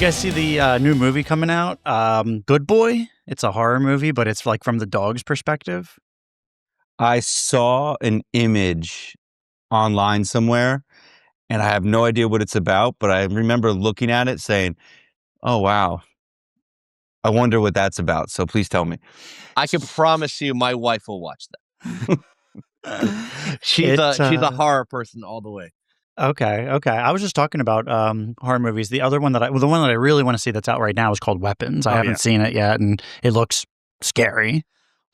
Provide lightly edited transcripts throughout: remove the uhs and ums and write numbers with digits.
guys see the new movie coming out? Good Boy? It's a horror movie, but it's like from the dog's perspective. I saw an image online somewhere, and I have no idea what it's about, but I remember looking at it saying, oh, wow, I wonder what that's about. So please tell me. I can promise you my wife will watch that. She's a horror person all the way. Okay. I was just talking about horror movies. The other one the one that I really want to see that's out right now is called Weapons. I haven't seen it yet, and it looks scary.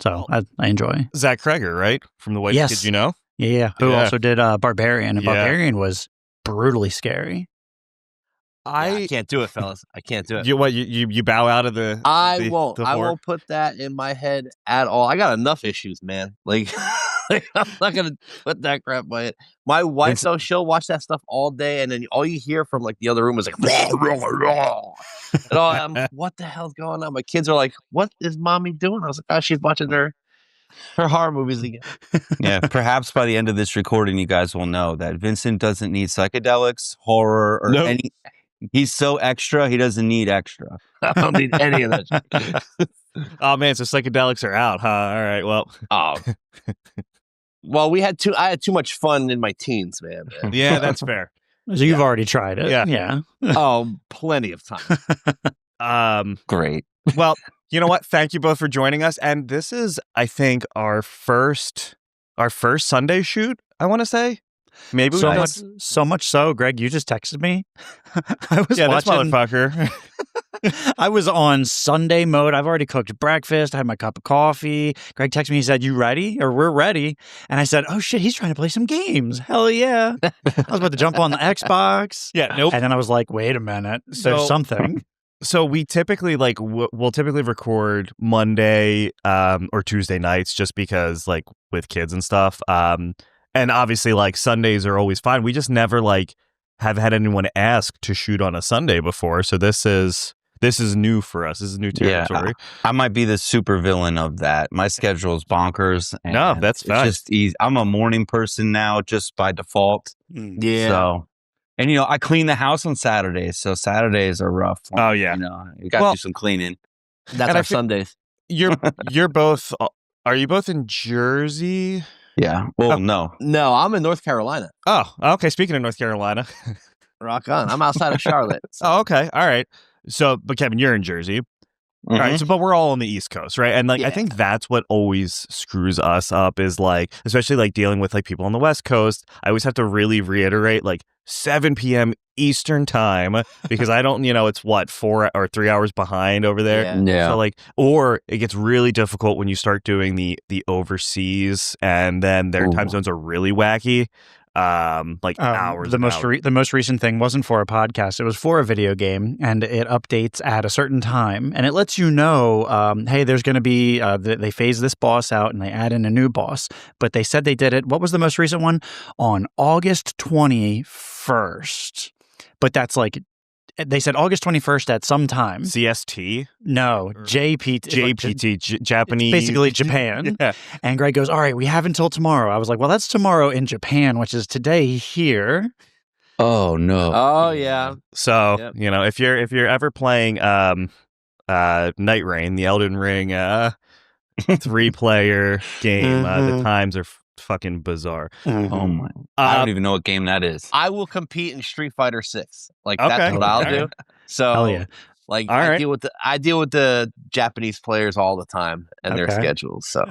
So I enjoy. Zach Kreger, right? From The White Kids, you know? Yeah. Who also did Barbarian, and Barbarian was brutally scary. I can't do it, fellas. I can't do it. You bow out of the I won't. the I won't put that in my head at all. I got enough issues, man. Like, I'm not gonna put that crap in my head. My wife, though, she'll watch that stuff all day, and then all you hear from like the other room is like, and I'm, what the hell's going on? My kids are like, what is mommy doing? I was like, oh, she's watching her horror movies again. Yeah, perhaps by the end of this recording, you guys will know that Vincent doesn't need psychedelics, horror, or any. He's so extra, he doesn't need extra. I don't need any of that. Oh man, so psychedelics are out, huh? All right, well. Well, I had too much fun in my teens, man. Yeah, that's fair. So you've already tried it. Yeah. Oh, plenty of time. Great. Well, you know what? Thank you both for joining us. And this is, I think, our first Sunday shoot, I want to say. Maybe so much so, Greg, you just texted me. I was watching, this motherfucker. I was on Sunday mode. I've already cooked breakfast. I had my cup of coffee. Greg texted me. He said, "You ready?" Or "We're ready." And I said, "Oh shit, he's trying to play some games. Hell yeah!" I was about to jump on the Xbox. Yeah, nope. And then I was like, "Wait a minute, there's something." So we typically we'll typically record Monday or Tuesday nights, just because like with kids and stuff. And obviously, like, Sundays are always fine. We just never, like, have had anyone ask to shoot on a Sunday before. So this is new for us. This is new territory. Yeah, I might be the super villain of that. My schedule is bonkers. And no, that's fine. It's just easy. I'm a morning person now, just by default. Yeah. So, and, I clean the house on Saturdays. So Saturdays are rough. Oh, yeah. You got to do some cleaning. That's our Sundays. You're both, are you both in Jersey? Yeah. Well, no, I'm in North Carolina. Oh, okay. Speaking of North Carolina, rock on. I'm outside of Charlotte. So. Oh, okay. All right. So, but Kevin, you're in Jersey. Mm-hmm. All right. So, but we're all on the East Coast, right? And like, I think that's what always screws us up is like, especially like dealing with like people on the West Coast. I always have to really reiterate like 7 p.m. Eastern time because I don't, it's what, 4 or 3 hours behind over there. Yeah. So like, or it gets really difficult when you start doing the overseas and then their time zones are really wacky. Hours. The most recent thing wasn't for a podcast. It was for a video game, and it updates at a certain time, and it lets you know, hey, there's going to be they phase this boss out and they add in a new boss. But they said they did it. What was the most recent one? On August 21st. But that's like. They said August 21st at some time. CST? No, JPT, Japanese. Basically Japan. Yeah. And Greg goes, all right, we have until tomorrow. I was like, well, that's tomorrow in Japan, which is today here. Oh, no. Oh, yeah. So, if you're ever playing Night Rain, the Elden Ring 3-player game, the times are fucking bizarre. Mm-hmm. Oh my! I don't even know what game that is. I will compete in Street Fighter 6. Like that's what I'll do. So, like I deal with the Japanese players all the time and their schedules. So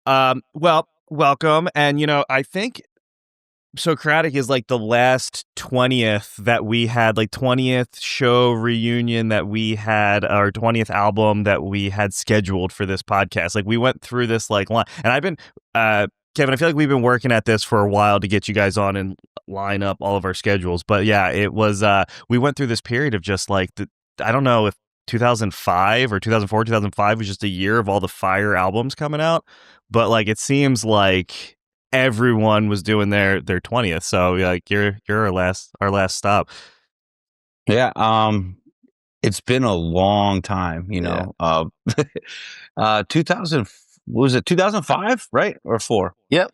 well, welcome, and I think Socratic is like the last 20th that we had, like 20th show reunion that we had, our 20th album that we had scheduled for this podcast. Like we went through this like line, and I've been, Kevin, I feel like we've been working at this for a while to get you guys on and line up all of our schedules. But yeah, it was, we went through this period of just like, I don't know if 2005 or 2004, 2005 was just a year of all the fire albums coming out. But like, it seems like everyone was doing their 20th, so like you're our last stop. Yeah, it's been a long time, 2000 was it 2005, right? Or 4? Yep.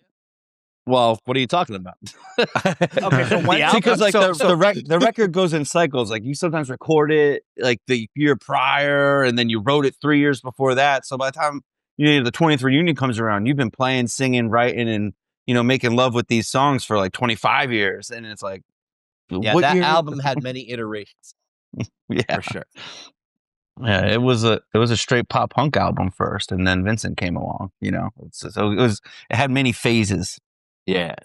Well, what are you talking about? Okay, so when- because like the record goes in cycles. Like you sometimes record it like the year prior, and then you wrote it 3 years before that. So by the time the 20th reunion comes around, you've been playing, singing, writing, and making love with these songs for like 25 years, and it's like, Yeah, what that year? album had many iterations Yeah, for sure. yeah. It was a straight pop punk album first, and then Vincent came along. So it had many phases. Yeah.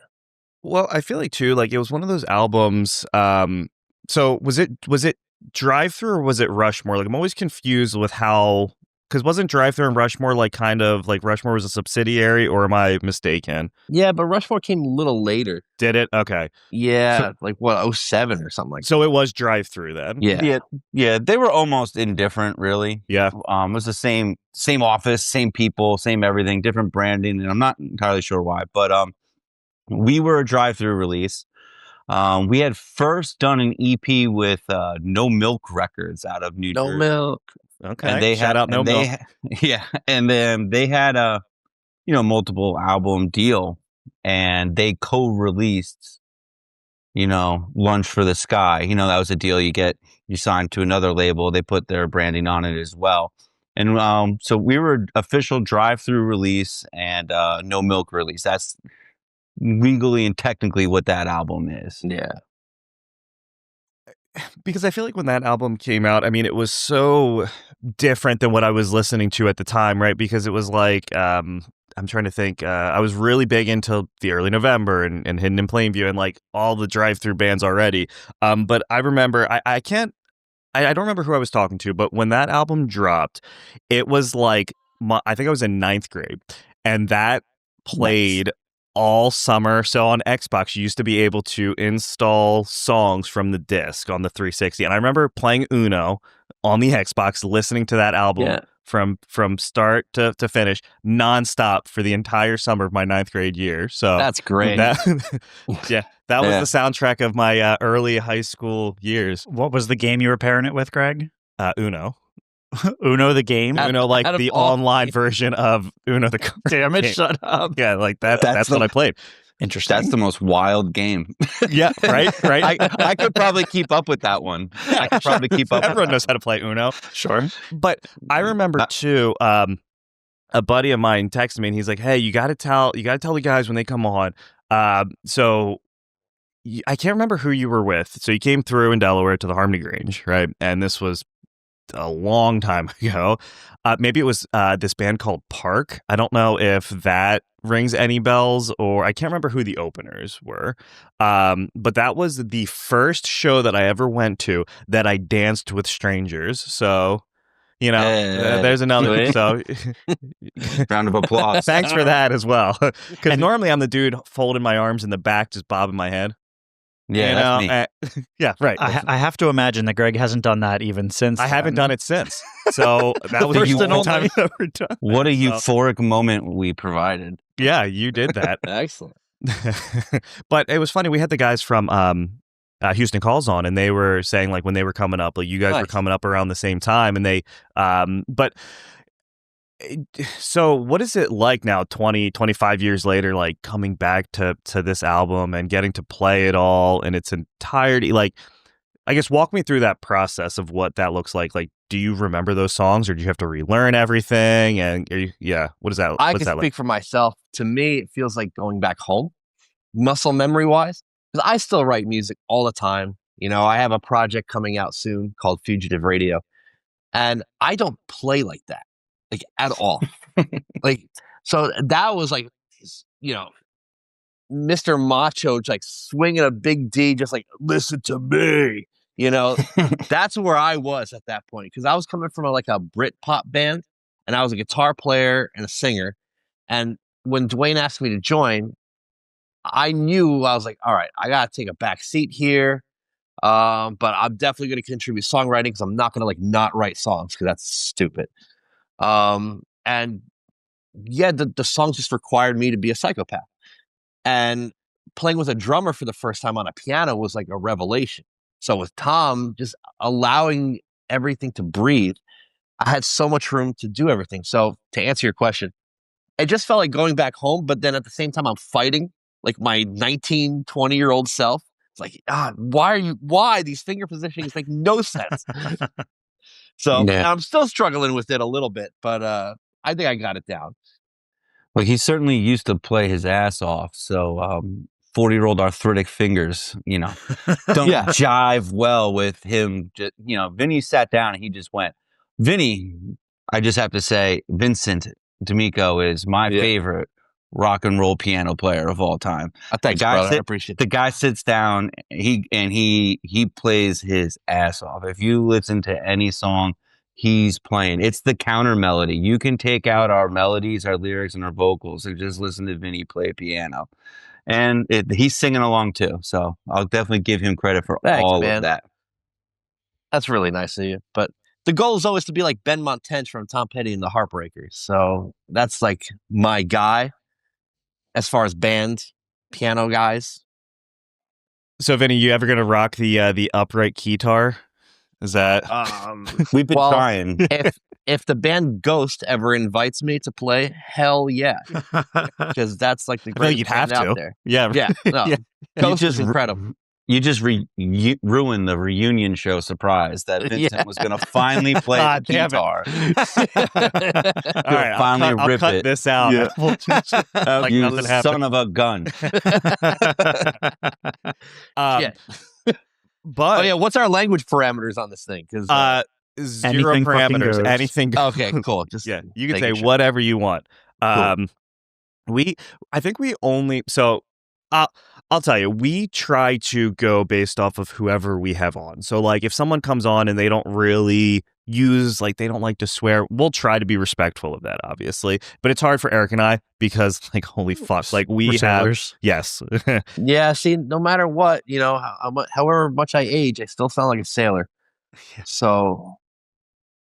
Well, I feel like too, like it was one of those albums. So was it Drive Through or was it Rushmore? Like I'm always confused with how, because wasn't Drive Through and Rushmore like kind of like Rushmore was a subsidiary, or am I mistaken? Yeah, but Rushmore came a little later. Did it? Okay. Yeah, like what, 07 or something like that. So it was Drive Through then. Yeah. They were almost indifferent, really. Yeah. It was the same office, same people, same everything, different branding, and I'm not entirely sure why, but we were a drive-through release. We had first done an EP with No Milk Records out of New Jersey. No Milk. Okay. And they Shout out No Milk. Yeah, and then they had a multiple album deal, and they co-released Lunch for the Sky. That was a deal you signed to another label. They put their branding on it as well. And so we were official drive-through release and No Milk release. That's legally and technically what that album is. Yeah. Because I feel like when that album came out, I mean, it was so different than what I was listening to at the time, right? Because it was like, I'm trying to think, I was really big into the early November and Hidden in Plainview and like all the drive-through bands already. But I remember, I don't remember who I was talking to, but when that album dropped, it was like, I think I was in 9th grade, and that played all summer. So on Xbox, you used to be able to install songs from the disc on the 360. And I remember playing Uno on the Xbox, listening to that album from start to finish, nonstop for the entire summer of my 9th grade year. So that's great. That was the soundtrack of my early high school years. What was the game you were pairing it with, Greg? Uno. Uno the game? Uno, like the online version of Uno the card. Damn it, game. shut up. Yeah, like that's what I played. Interesting. That's the most wild game. Yeah, right. I could probably keep up with that one. I could probably keep up. Everyone knows how to play Uno. Sure. But I remember too, a buddy of mine texted me and he's like, "Hey, you got to tell the guys when they come on." So I can't remember who you were with. So you came through in Delaware to the Harmony Grange, right? And this was a long time ago. Maybe it was this band called Park. I don't know if that rings any bells, or I can't remember who the openers were. But that was the first show that I ever went to that I danced with strangers. So, there's another. So, round of applause. Thanks for that as well. Because normally I'm the dude folding my arms in the back, just bobbing my head. Yeah, that's me. Yeah, right. I have to imagine that Greg hasn't done that even since. I haven't done it since. So that was the first first and only time I've ever done. What a euphoric moment we provided. Yeah, you did that. Excellent. But it was funny. We had the guys from Houston Calls on, and they were saying like when they were coming up, like you guys were coming up around the same time, and they but. So what is it like now 25 years later, like coming back to this album and getting to play it all in its entirety? Like, I guess walk me through that process of what that looks like. Like, do you remember those songs, or do you have to relearn everything? And what is that? I can speak for myself. To me, it feels like going back home, muscle memory wise, because I still write music all the time. I have a project coming out soon called Fugitive Radio, and I don't play like that. Like at all. Like, so that was like, Mr. Macho, like swinging a big D, just like, listen to me, that's where I was at that point. Cause I was coming from a Brit pop band, and I was a guitar player and a singer. And when Dwayne asked me to join, I knew, I was like, all right, I got to take a back seat here. But I'm definitely going to contribute songwriting, because I'm not going to not write songs, because that's stupid. And yeah, the songs just required me to be a psychopath, and playing with a drummer for the first time on a piano was like a revelation. So with Tom just allowing everything to breathe, I had so much room to do everything. So to answer your question, it just felt like going back home, but then at the same time, I'm fighting like my 19, 20-year-old self. It's like, why these finger positionings make no sense. So I'm still struggling with it a little bit, but I think I got it down. Well, he certainly used to play his ass off. So 40-year-old arthritic fingers, don't jive well with him. Vinny sat down and he just went, Vinny, I just have to say, Vincent D'Amico is my favorite rock and roll piano player of all time. Thanks, brother. I appreciate it. The guy sits down, he plays his ass off. If you listen to any song he's playing, it's the counter melody. You can take out our melodies, our lyrics, and our vocals, and just listen to Vinny play piano. And he's singing along too. So I'll definitely give him credit for all of that. That's really nice of you. But the goal is always to be like Ben Montench from Tom Petty and the Heartbreakers. So that's like my guy as far as band piano guys. So Vinny, you ever gonna rock the upright keytar? Is that we've been trying? If the band Ghost ever invites me to play, hell yeah, because that's like the greatest band out there. Yeah. No, Ghost is incredible. You just ruined the reunion show surprise that Vincent was going to finally play the guitar. All right, I'll cut this out. Yeah. Like you nothing happened. son of a gun. But what's our language parameters on this thing? Because 0 parameters. Goes. Anything goes. Okay, cool. Just you can say whatever you want. Cool. I think we only I'll tell you, we try to go based off of whoever we have on. So like if someone comes on and they don't really they don't like to swear, we'll try to be respectful of that, obviously. But it's hard for Eric and I because like, holy fuck, like we have sailors. Yes. Yeah, see, no matter what, however much I age, I still sound like a sailor. So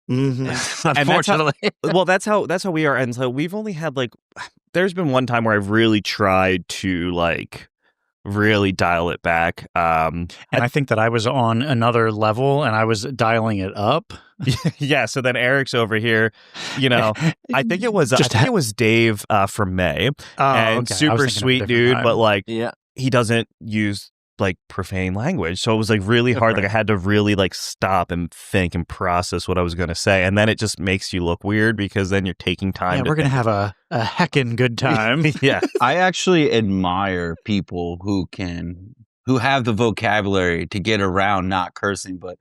unfortunately. That's how we are. And so we've only had there's been one time where I've really tried to really dial it back. And I think that I was on another level and I was dialing it up. Yeah. So then Eric's over here, I think it was Dave from May. And super sweet dude, time. but he doesn't use profane language. So it was really hard. I had to really stop and think and process what I was going to say. And then it just makes you look weird because then you're taking time. We're going to have a heckin' good time. Yeah. I actually admire people who have the vocabulary to get around not cursing, but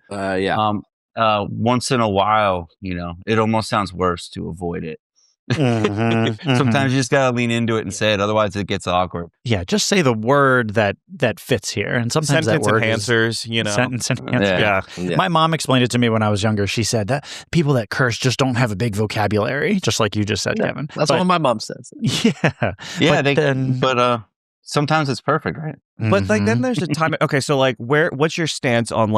once in a while, it almost sounds worse to avoid it. Sometimes you just gotta lean into it and say it, otherwise it gets awkward. Yeah, just say the word that fits here, and sometimes sentence that word enhancers, sentence enhancers. Yeah. My mom explained it to me when I was younger. She said that people that curse just don't have a big vocabulary, just like you just said, Kevin. That's what my mom says. Yeah, but sometimes it's perfect, right? But then there's a time. Okay, so what's your stance on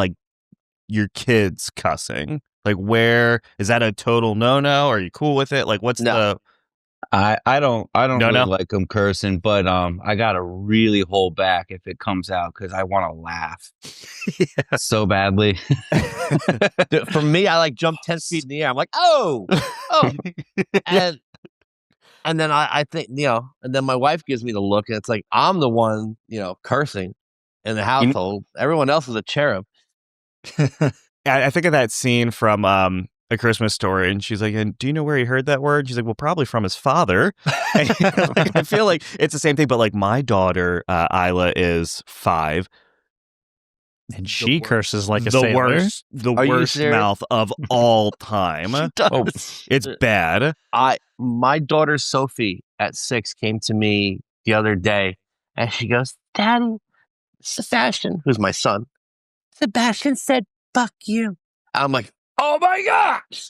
your kids cussing? Where is that a total no-no? Are you cool with it? What's the? I don't really like them cursing, but I gotta really hold back if it comes out because I want to laugh so badly. For me, I jump 10 feet in the air. I'm like, oh, and then I think and then my wife gives me the look, and it's like I'm the one cursing in the household. Everyone else is a cherub. I think of that scene from A Christmas Story, and she's like, "And do you know where he heard that word?" She's like, "Well, probably from his father." And, I feel like it's the same thing, but my daughter Isla is 5, and she curses like a sailor. The worst mouth of all time. She does. It's bad. My daughter Sophie at 6 came to me the other day, and she goes, "Daddy, Sebastian," who's my son. Sebastian said, "Fuck you." I'm like, oh my gosh.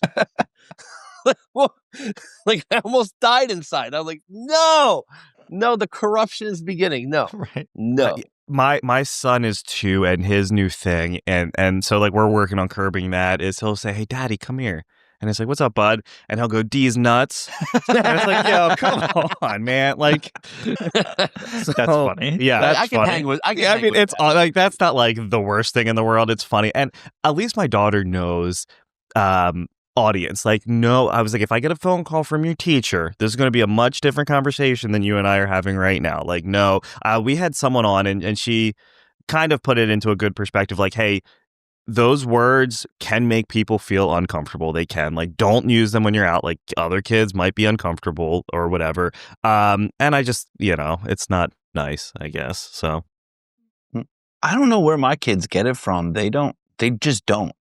I almost died inside. I'm like, no, the corruption is beginning. No, right. No. My son is 2, and his new thing, and so we're working on curbing that, is he'll say, "Hey, Daddy, come here." And it's like, "What's up, bud?" And he'll go, "D's nuts." And it's like, yo, come on, man. That's funny. Yeah, I can funny. hang with. It's that's not the worst thing in the world. It's funny, and at least my daughter knows. audience. Like, no, I was like, if I get a phone call from your teacher, this is going to be a much different conversation than you and I are having right now. Like, no, we had someone on and she kind of put it into a good perspective. Like, hey, those words can make people feel uncomfortable. They can. Like, don't use them when you're out. Like, other kids might be uncomfortable or whatever. And I just, it's not nice, I guess. So I don't know where my kids get it from. They just don't.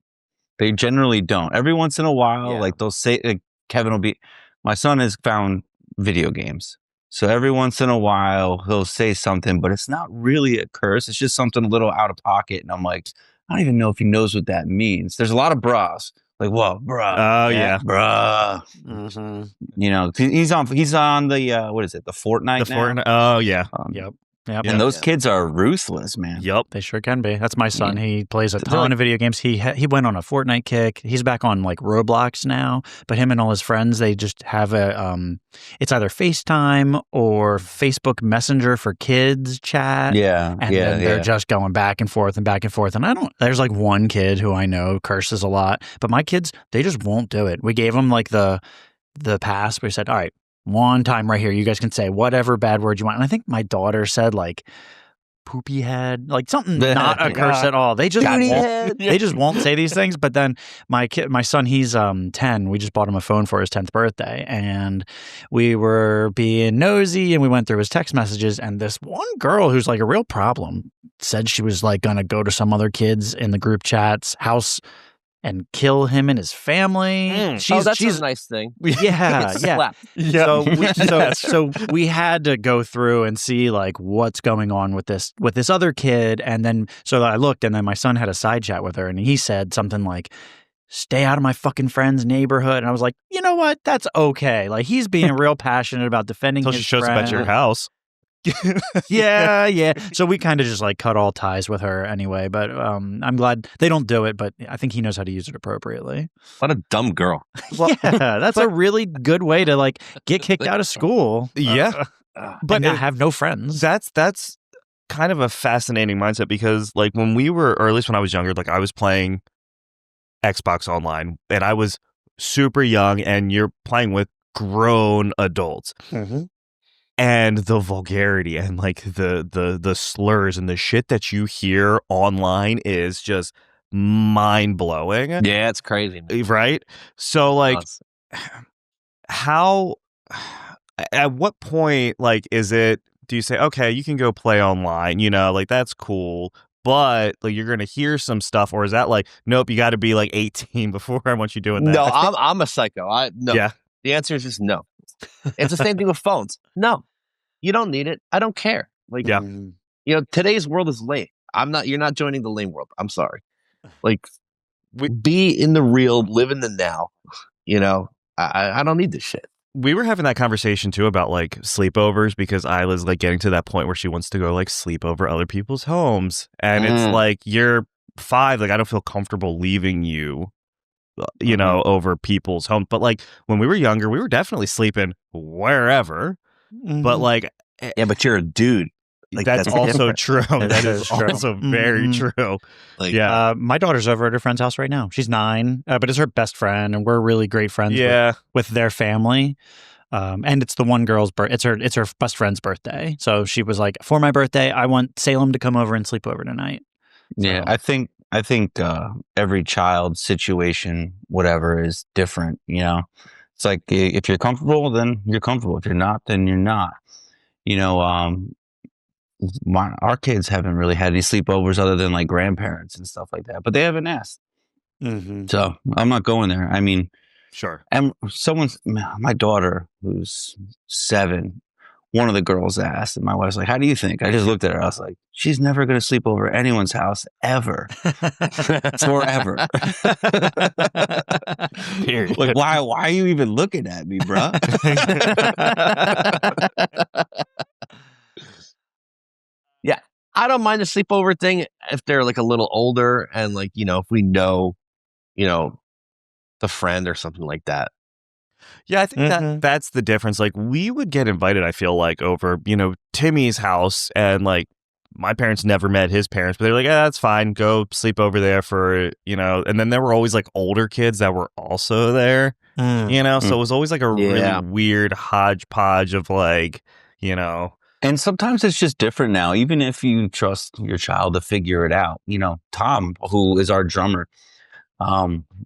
They generally don't. Every once in a while, like they'll say, like, Kevin will be, my son has found video games. So every once in a while he'll say something, but it's not really a curse. It's just something a little out of pocket. And I'm like, I don't even know if he knows what that means. There's a lot of bras. Like, whoa, bruh. Oh yeah. Bruh. Mm-hmm. He's on the, what is it? The Fortnite now? Fortnite. Oh yeah. Yep. And those kids are ruthless, man. Yep. They sure can be. That's my son. Yeah. He plays a ton of video games. He went on a Fortnite kick. He's back on like Roblox now. But him and all his friends, they just have it's either FaceTime or Facebook Messenger for kids chat. Yeah. And then they're just going back and forth and back and forth. And there's like one kid who I know curses a lot, but my kids, they just won't do it. We gave them like the pass. We said, all right, one time right here, you guys can say whatever bad word you want. And I think my daughter said like poopy head, like something not a curse at all. They just won't say these things. But then my son, he's 10. We just bought him a phone for his 10th birthday, and we were being nosy, and we went through his text messages, and this one girl who's like a real problem said she was like gonna go to some other kids in the group chat's house and kill him and his family. That's a nice thing. Yeah. Yeah. So we had to go through and see like what's going on with this other kid. And then, so I looked, and then my son had a side chat with her, and he said something like, stay out of my fucking friend's neighborhood. And I was like, you know what? That's okay. Like, he's being real passionate about defending his Until she shows friend. up at your house. Yeah. So we kind of just like cut all ties with her anyway. But I'm glad they don't do it. But I think he knows how to use it appropriately. What a dumb girl. Yeah, that's a really good way to like get kicked out of school. Yeah, but not have no friends. That's kind of a fascinating mindset, because like when we were, or at least when I was younger, like I was playing Xbox Online, and I was super young, and you're playing with grown adults. Mm-hmm. And the vulgarity and like the slurs and the shit that you hear online is just mind blowing. Yeah, it's crazy, man. Right? So like, how? At what point, like, do you say, okay, you can go play online? Like that's cool, but like you're gonna hear some stuff, or is that like, nope, you got to be like 18 before I want you doing that? No, I'm a psycho. No. Yeah. The answer is just no. It's the same thing with phones. No, you don't need it. I don't care. Like, today's world is lame. You're not joining the lame world. I'm sorry. Like, be in the real, live in the now. I don't need this shit. We were having that conversation too about like sleepovers, because Isla's like getting to that point where she wants to go like sleep over other people's homes. And it's like, you're 5, like I don't feel comfortable leaving you, over people's homes. But like when we were younger, we were definitely sleeping wherever. But like, yeah, but you're a dude. Like, that's also true. That is also very true. Like, yeah. My daughter's over at her friend's house right now. She's 9, but it's her best friend, and we're really great friends with their family. And it's the one girl's it's her best friend's birthday. So she was like, for my birthday, I want Salem to come over and sleep over tonight. Yeah, I think every child's situation, whatever, is different. It's like, if you're comfortable, then you're comfortable. If you're not, then you're not. Our kids haven't really had any sleepovers other than like grandparents and stuff like that, but they haven't asked. So I'm not going there. I mean, sure. And my daughter, who's 7, one of the girls asked, and my wife's like, how do you think? I just looked at her. I was like, she's never going to sleep over anyone's house ever. Forever. Period. Like, why are you even looking at me, bro? Yeah, I don't mind the sleepover thing if they're like a little older, and like, if we know, the friend or something like that. Yeah, I think that's the difference. Like, we would get invited, I feel like, over, Timmy's house, and like my parents never met his parents, but they're like, that's fine. Go sleep over there for, and then there were always like older kids that were also there, so it was always like a really weird hodgepodge of like, And sometimes it's just different now, even if you trust your child to figure it out. Tom, who is our drummer,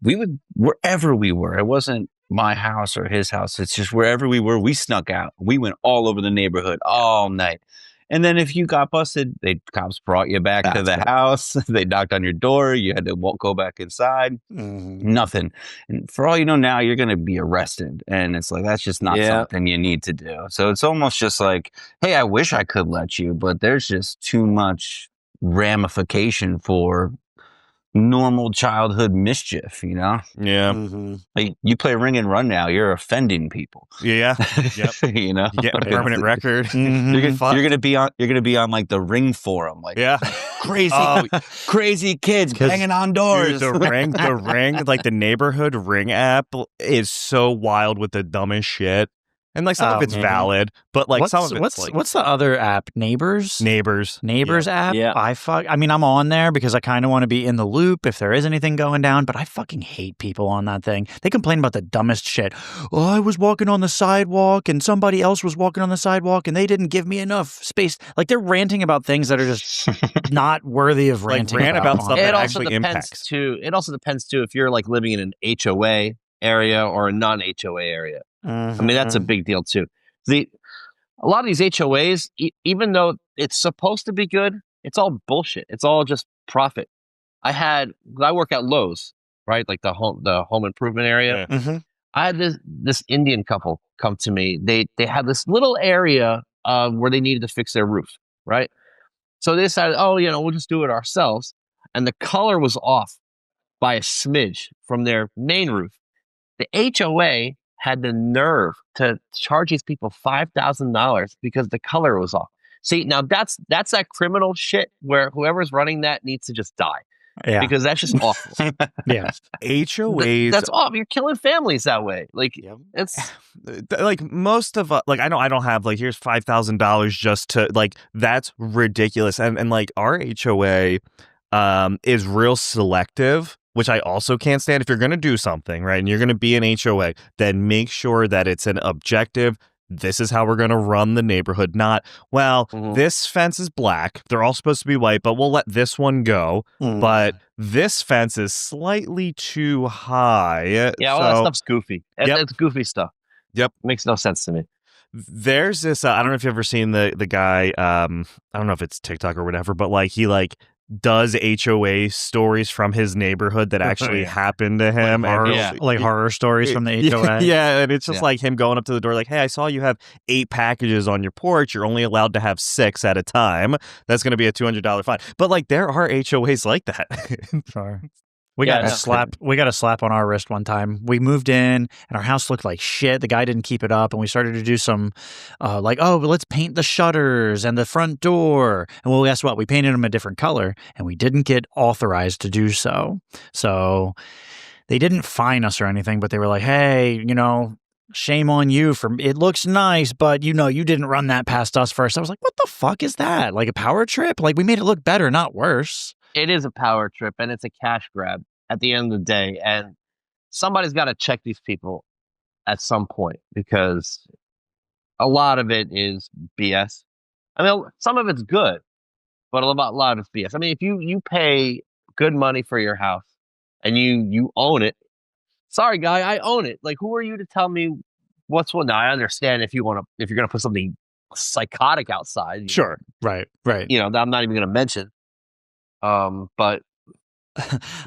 we would, wherever we were, it wasn't my house or his house. It's just wherever we were, we snuck out. We went all over the neighborhood all night. And then if you got busted, cops brought you back to the house. They knocked on your door. You had to go back inside. Nothing. And for all you know now, you're going to be arrested. And it's like, that's just not something you need to do. So it's almost just like, hey, I wish I could let you, but there's just too much ramification for normal childhood mischief, Yeah. Like you play Ring and Run now, you're offending people. Yeah. Yep. You get a permanent record. You're gonna be on like the Ring forum, like crazy kids banging on doors. Dude, the ring, like the neighborhood Ring app is so wild with the dumbest shit. And like some of it's valid, but like some of it's like, what's the other app? Neighbors app. Yeah. I mean, I'm on there because I kind of want to be in the loop if there is anything going down, but I fucking hate people on that thing. They complain about the dumbest shit. Oh, I was walking on the sidewalk and somebody else was walking on the sidewalk and they didn't give me enough space. Like they're ranting about things that are just not worthy of ranting about stuff that also actually impacts. It also depends too if you're like living in an HOA area or a non-HOA area. I mean, that's a big deal too. A lot of these HOAs, even though it's supposed to be good, it's all bullshit. It's all just profit. I work at Lowe's, right? Like the home improvement area. Yeah. I had this Indian couple come to me. They had this little area where they needed to fix their roof, right? So they decided, we'll just do it ourselves. And the color was off by a smidge from their main roof. The HOA had the nerve to charge these people $5,000 because the color was off. See, now that's that criminal shit where whoever's running that needs to just die. Yeah. Because that's just awful. Yeah. HOAs. That's awful. You're killing families that way. Like, it's like most of like, I know I don't have like, here's $5,000 just to like, that's ridiculous. And like our HOA is real selective, which I also can't stand. If you're going to do something, right, and you're going to be an HOA, then make sure that it's an objective. This is how we're going to run the neighborhood. Not, this fence is black. They're all supposed to be white, but we'll let this one go. But this fence is slightly too high. Yeah, all that stuff's goofy. It's goofy stuff. Yep. Makes no sense to me. There's this, I don't know if you've ever seen the guy, I don't know if it's TikTok or whatever, but like he like does HOA stories from his neighborhood that actually happened to him. Like horror stories from the HOA. Yeah, and it's just like him going up to the door like, hey, I saw you have 8 packages on your porch. You're only allowed to have 6 at a time. That's going to be a $200 fine. But like there are HOAs like that. Sure. We got a slap on our wrist one time. We moved in and our house looked like shit. The guy didn't keep it up and we started to do some let's paint the shutters and the front door. And well, guess what? We painted them a different color and we didn't get authorized to do so. So they didn't fine us or anything, but they were like, hey, shame on you for it looks nice, but you didn't run that past us first. I was like, what the fuck is that? Like a power trip? Like we made it look better, not worse. It is a power trip and it's a cash grab at the end of the day. And somebody's got to check these people at some point because a lot of it is BS. I mean, some of it's good, but a lot of it's BS. I mean, if you pay good money for your house and you own it, sorry, guy, I own it. Like, who are you to tell me what's what? Now, I understand if you're going to put something psychotic outside. Sure. Right. I'm not even going to mention. But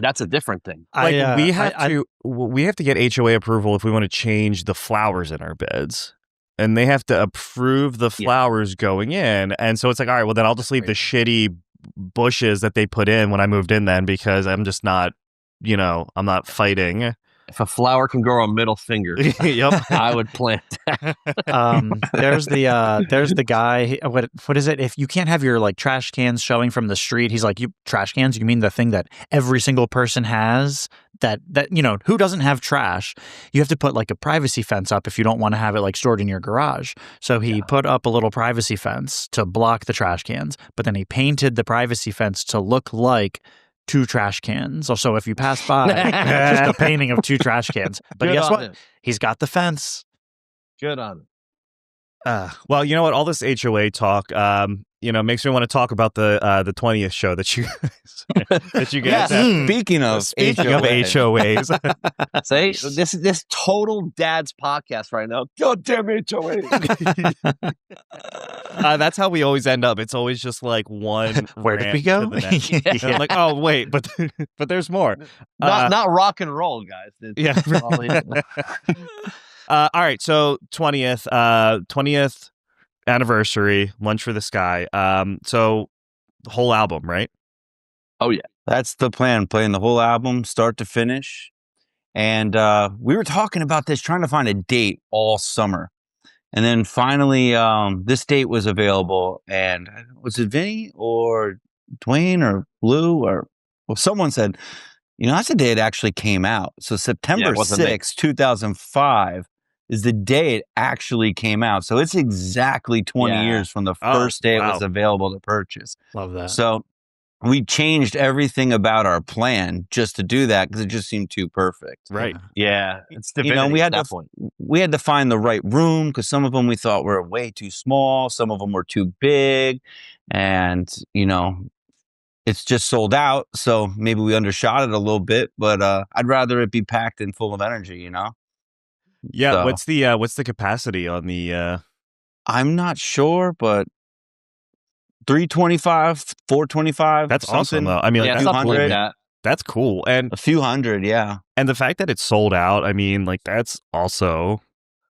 that's a different thing. Like we have to get HOA approval if we want to change the flowers in our beds. And they have to approve the flowers going in. And so it's like, all right, well then I'll just leave the shitty bushes that they put in when I moved in then because I'm just not, I'm not fighting. If a flower can grow a middle finger, Yep. I would plant that. There's the guy. What is it? If you can't have your like trash cans showing from the street, he's like, you trash cans? You mean the thing that every single person has? That who doesn't have trash? You have to put like a privacy fence up if you don't want to have it like stored in your garage. So he put up a little privacy fence to block the trash cans, but then he painted the privacy fence to look like 2 trash cans. So if you pass by, just a painting of 2 trash cans. But Good guess on what? him. He's got the fence. Good on him. Well, you know what? All this HOA talk, makes me want to talk about the 20th show that you guys had. Speaking of HOAs, Say this total dad's podcast right now. God damn HOA. That's how we always end up. It's always just like one. Where did rant we go? to the next. And I'm like, oh wait, but there's more. Not rock and roll, guys. Yeah. All right. So 20th anniversary, Lunch for the Sky. So the whole album, right? Oh yeah. That's the plan, playing the whole album, start to finish. And we were talking about this, trying to find a date all summer. And then finally, this date was available. And was it Vinny or Dwayne or Lou someone said, that's the day it actually came out. So September 6th, 2005 is the day it actually came out. So it's exactly 20 years from the first day it was available to purchase. Love that. So we changed everything about our plan just to do that because it just seemed too perfect. Right. Yeah. It's divinity we had at that point. We had to find the right room because some of them we thought were way too small. Some of them were too big. And, it's just sold out. So maybe we undershot it a little bit, but I'd rather it be packed and full of energy, Yeah. So, What's the capacity on the? I'm not sure, but 325, 425. That's something. awesome though. I mean, Yeah, that's something like hundred. that. That's cool. And A few hundred, yeah. the fact that it's sold out, I mean, like that's also.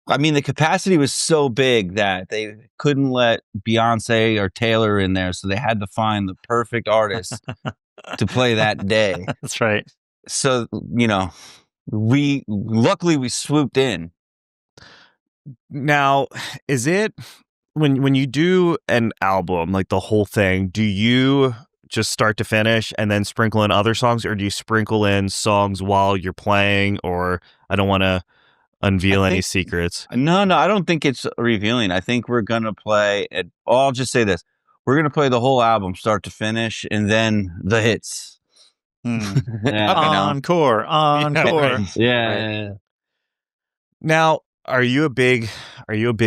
I mean, the capacity was so big that they couldn't let Beyonce or Taylor in there, so they had to find the perfect artist to play that day. That's right. So, we swooped in. Now, is it when you do an album, like the whole thing, do you just start to finish and then sprinkle in other songs, or do you sprinkle in songs while you're playing? Or I don't want to unveil any secrets. No, I don't think it's revealing. I think we're going to play it. I'll just say this. We're going to play the whole album start to finish and then the hits. Encore. Yeah. Now, are you a big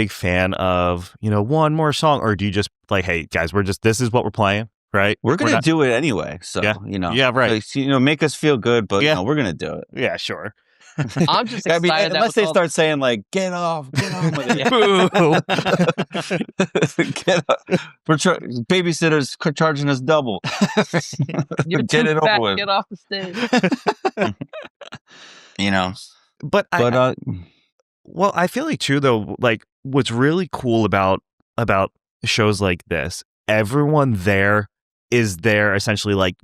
fan of, one more song, or do you just like, hey guys, this is what we're playing, right? We're going to do it anyway. So, Yeah, right. Like, make us feel good, but we're going to do it. Yeah, sure. I'm just excited. Unless they start saying like, get off with it. Get off. Babysitter's charging us double. You're Get too it fat, over with. Get off the stage. But well, I feel like too though, like what's really cool about shows like this, everyone there is there essentially like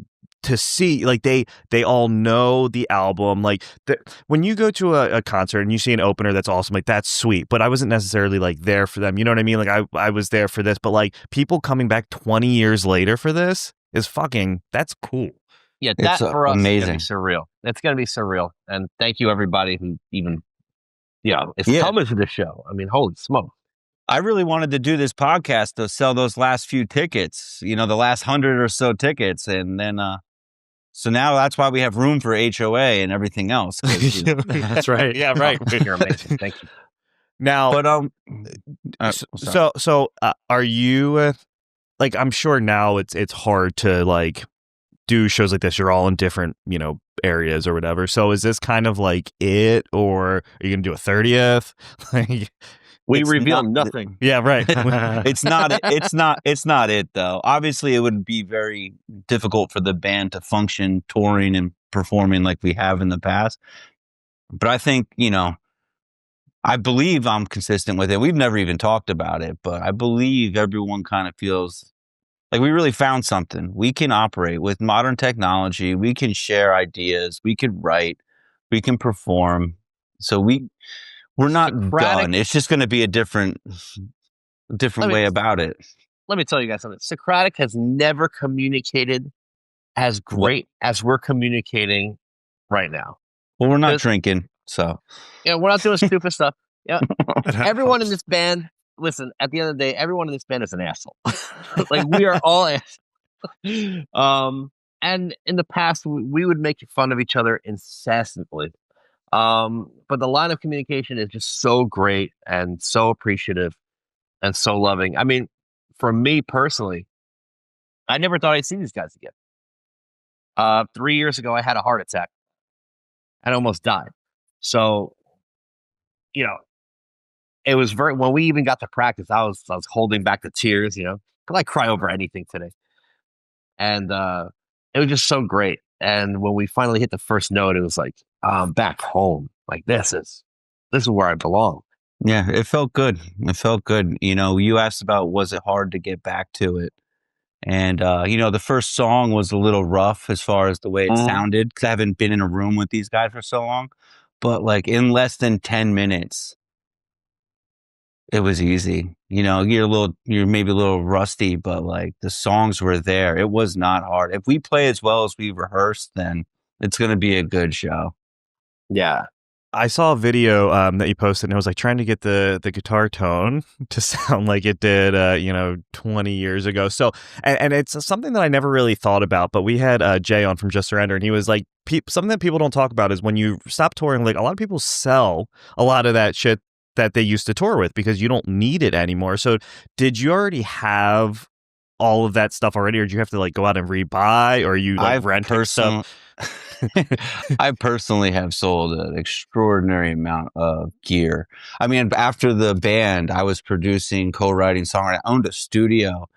to see, like they all know the album. Like when you go to a concert and you see an opener that's awesome, like that's sweet, but I wasn't necessarily like there for them, you know what I mean? Like I was there for this, but like people coming back 20 years later for this is that's cool. Yeah, that for us amazing. is going to be surreal. It's going to be surreal. And thank you everybody who even is coming to the show. I mean, holy smoke. I really wanted to do this podcast to sell those last few tickets, the last 100 or so tickets. And then, so now that's why we have room for HOA and everything else. That's right. Yeah, right. You're amazing. Thank you. Now, But, so are you like, I'm sure now it's hard to like do shows like this. You're all in different, areas or whatever. So is this kind of like it, or are you going to do a 30th? Like, we reveal nothing. yeah, right. it's not it though. Obviously it would be very difficult for the band to function touring and performing like we have in the past. But I think, I believe I'm consistent with it. We've never even talked about it, but I believe everyone kind of feels like we really found something. We can operate with modern technology. We can share ideas. We could write. We can perform. So we're not Socratic- done. It's just going to be a different way about it. Let me tell you guys something. Socratic has never communicated as great as we're communicating right now. Well, we're not drinking, so we're not doing stupid stuff. Yeah, everyone in this band. Listen, at the end of the day, everyone in this band is an asshole. Like, we are all assholes. And in the past, we would make fun of each other incessantly. But the line of communication is just so great and so appreciative and so loving. I mean, for me personally, I never thought I'd see these guys again. 3 years ago, I had a heart attack and almost died. So, it was when we even got to practice, I was holding back the tears, because I cry over anything today. And it was just so great. And when we finally hit the first note, it was like, back home. Like, this is where I belong. Yeah, it felt good. It felt good. You asked about, was it hard to get back to it? And, the first song was a little rough as far as the way it sounded, because I haven't been in a room with these guys for so long. But, like, in less than 10 minutes, it was easy. You're maybe a little rusty, but, like, the songs were there. It was not hard. If we play as well as we rehearsed, then it's going to be a good show. Yeah. I saw a video that you posted, and it was like trying to get the guitar tone to sound like it did, 20 years ago. So, and it's something that I never really thought about, but we had Jay on from Just Surrender, and he was like, something that people don't talk about is when you stop touring, like, a lot of people sell a lot of that shit that they used to tour with because you don't need it anymore. So did you already have all of that stuff already, or did you have to, like, go out and rebuy, or you, like, rent stuff? I personally have sold an extraordinary amount of gear. I mean, after the band, I was producing, co-writing, songwriting. I owned a studio,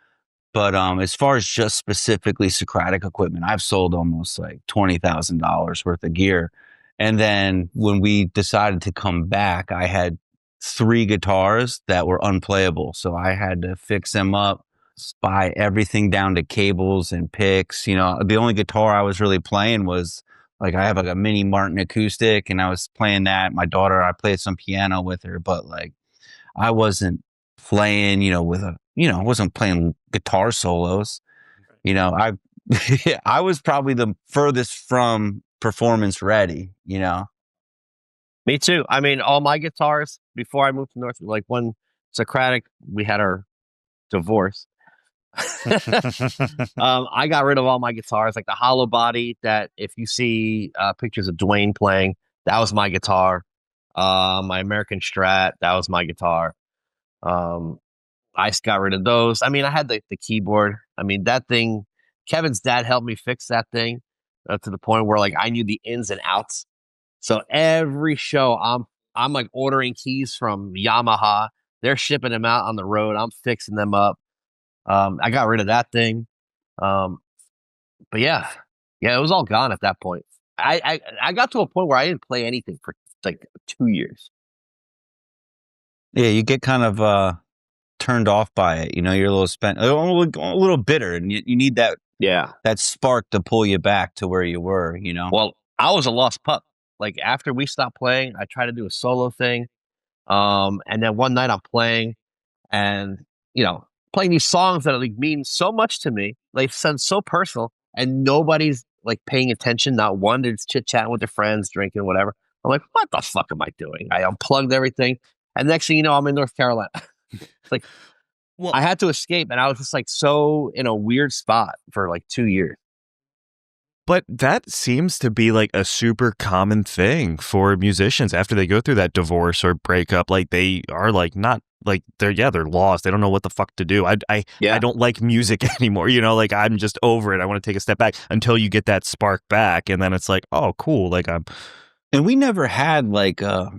but as far as just specifically Socratic equipment, I've sold almost like $20,000 worth of gear. And then when we decided to come back, I had 3 guitars that were unplayable, so I had to fix them up, buy everything down to cables and picks. The only guitar I was really playing was, like, I have like a mini Martin acoustic, and I was playing that. My daughter, I played some piano with her, but, like, I wasn't playing, I wasn't playing guitar solos. I I was probably the furthest from performance ready. Me too. I mean, all my guitars before I moved to North, like, when Socratic, we had our divorce. I got rid of all my guitars, like the hollow body that, if you see pictures of Dwayne playing, that was my guitar. My American Strat, that was my guitar. I got rid of those. I mean, I had the keyboard. I mean, that thing, Kevin's dad helped me fix that thing to the point where, like, I knew the ins and outs. So every show, I'm like ordering keys from Yamaha. They're shipping them out on the road. I'm fixing them up. I got rid of that thing. But yeah, it was all gone at that point. I got to a point where I didn't play anything for like 2 years. Yeah, you get kind of turned off by it. You're a little a little bitter, and you need that spark to pull you back to where you were. Well, I was a lost pup. Like, after we stopped playing, I tried to do a solo thing. And then one night I'm playing, and playing these songs that, like, mean so much to me. They sound so personal, and nobody's, like, paying attention. Not one. They're just chit-chatting with their friends, drinking, whatever. I'm like, what the fuck am I doing? I unplugged everything, and next thing you know, I'm in North Carolina. It's like, well, I had to escape, and I was just, like, so in a weird spot for like 2 years. But that seems to be, like, a super common thing for musicians after they go through that divorce or breakup. Like, they are, like, not, like, they're lost. They don't know what the fuck to do. I don't like music anymore. Like, I'm just over it. I want to take a step back until you get that spark back. And then it's like, oh, cool. Like, and we never had, like, a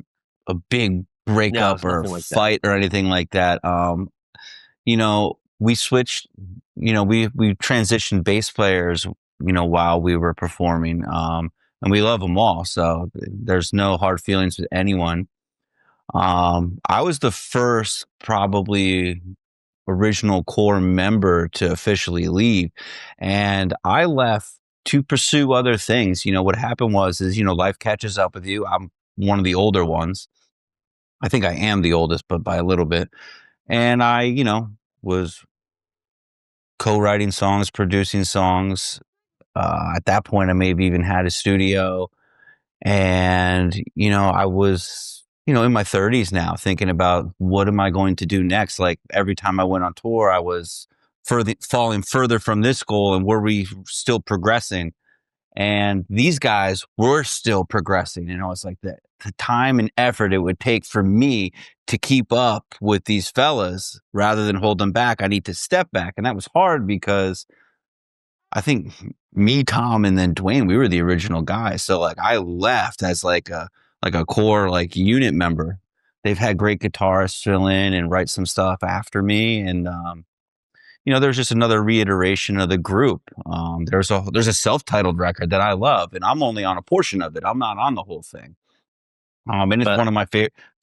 big breakup or like fight or anything like that. We switched, we transitioned bass players, while we were performing, and we love them all. So there's no hard feelings with anyone. I was the first, probably, original core member to officially leave, and I left to pursue other things. What happened is life catches up with you. I'm one of the older ones. I think I am the oldest, but by a little bit. And I, was co-writing songs, producing songs. At that point, I maybe even had a studio. And, I was, in my 30s now, thinking about what am I going to do next? Like every time I went on tour, I was falling further from this goal, and were we still progressing? And these guys were still progressing. It's like the time and effort it would take for me to keep up with these fellas rather than hold them back. I need to step back. And that was hard because I think me, Tom, and then Dwayne, we were the original guys. So like I left as like a core like unit member. They've had great guitarists fill in and write some stuff after me. And there's just another reiteration of the group. There's a self-titled record that I love, and I'm only on a portion of it. I'm not on the whole thing. And it's one of my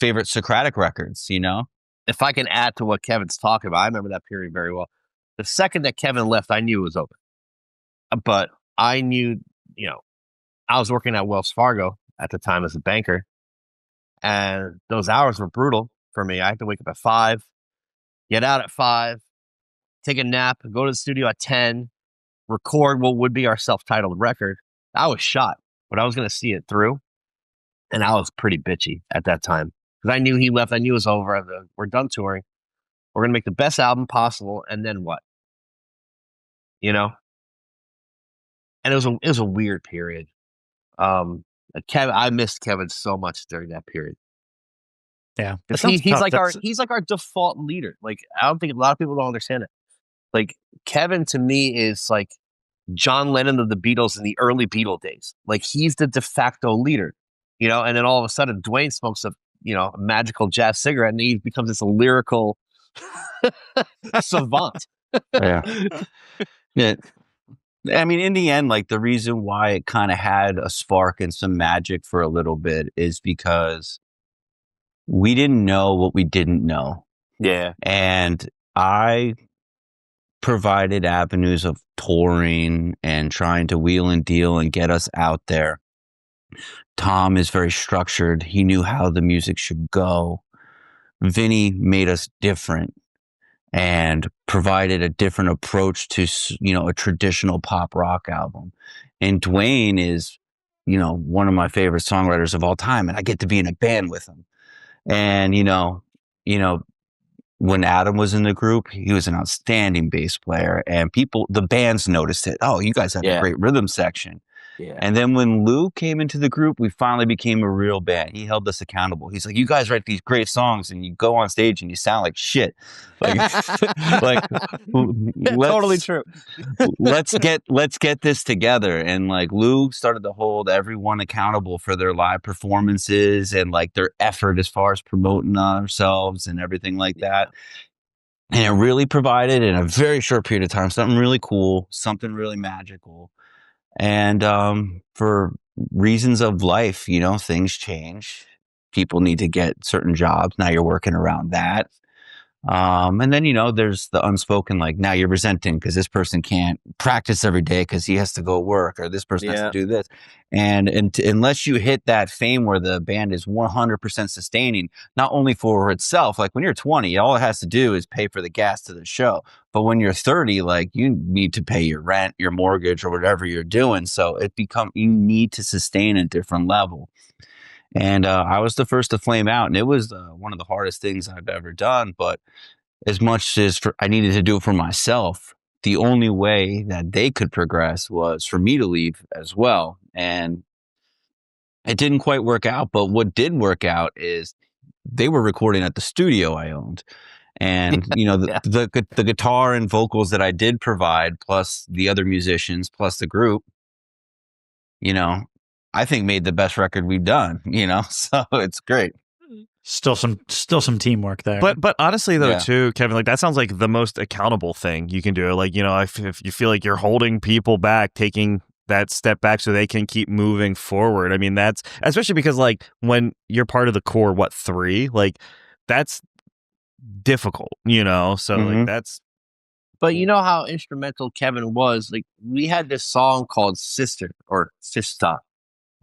favorite Socratic records, If I can add to what Kevin's talking about, I remember that period very well. The second that Kevin left, I knew it was over. But I knew, I was working at Wells Fargo at the time as a banker, and those hours were brutal for me. I had to wake up at 5, get out at 5, take a nap, go to the studio at 10, record what would be our self-titled record. I was shot, but I was going to see it through. And I was pretty bitchy at that time because I knew he left. I knew it was over. We're done touring. We're going to make the best album possible. And then what? And it was a weird period. I missed Kevin so much during that period. Yeah. He's like our default leader. Like, I don't think a lot of people don't understand it. Like, Kevin to me is like John Lennon of the Beatles in the early Beatle days. Like, he's the de facto leader, and then all of a sudden Dwayne smokes a magical jazz cigarette and he becomes this lyrical savant. Yeah. Yeah. I mean, in the end, like the reason why it kind of had a spark and some magic for a little bit is because we didn't know what we didn't know. Yeah. And I provided avenues of touring and trying to wheel and deal and get us out there. Tom is very structured. He knew how the music should go. Vinny made us different and provided a different approach to, a traditional pop rock album. And Dwayne is, one of my favorite songwriters of all time, and I get to be in a band with him. And, when Adam was in the group, he was an outstanding bass player, and the bands noticed it. Oh, you guys have a great rhythm section. Yeah. And then when Lou came into the group, we finally became a real band. He held us accountable. He's like, you guys write these great songs and you go on stage and you sound like shit. Like, totally true. let's get this together. And like Lou started to hold everyone accountable for their live performances and like their effort as far as promoting ourselves and everything like that. And it really provided in a very short period of time something really cool, something really magical. And for reasons of life, things change. People need to get certain jobs. Now you're working around that. And then, there's the unspoken, like now you're resenting because this person can't practice every day because he has to go work, or this person has to do this. And unless you hit that fame where the band is 100% sustaining, not only for itself, like when you're 20, all it has to do is pay for the gas to the show. But when you're 30, like you need to pay your rent, your mortgage, or whatever you're doing. So you need to sustain a different level. And I was the first to flame out, and it was one of the hardest things I've ever done. But as much as I needed to do it for myself, the only way that they could progress was for me to leave as well. And it didn't quite work out. But what did work out is they were recording at the studio I owned. And, the guitar and vocals that I did provide, plus the other musicians, plus the group, I think made the best record we've done, so it's great. Still some teamwork there. But honestly though, too, Kevin, like that sounds like the most accountable thing you can do. Like, if you feel like you're holding people back, taking that step back so they can keep moving forward. I mean, that's especially because like when you're part of the core, 3, like that's difficult, so like that's. But you know how instrumental Kevin was? Like, we had this song called Sister or Sista,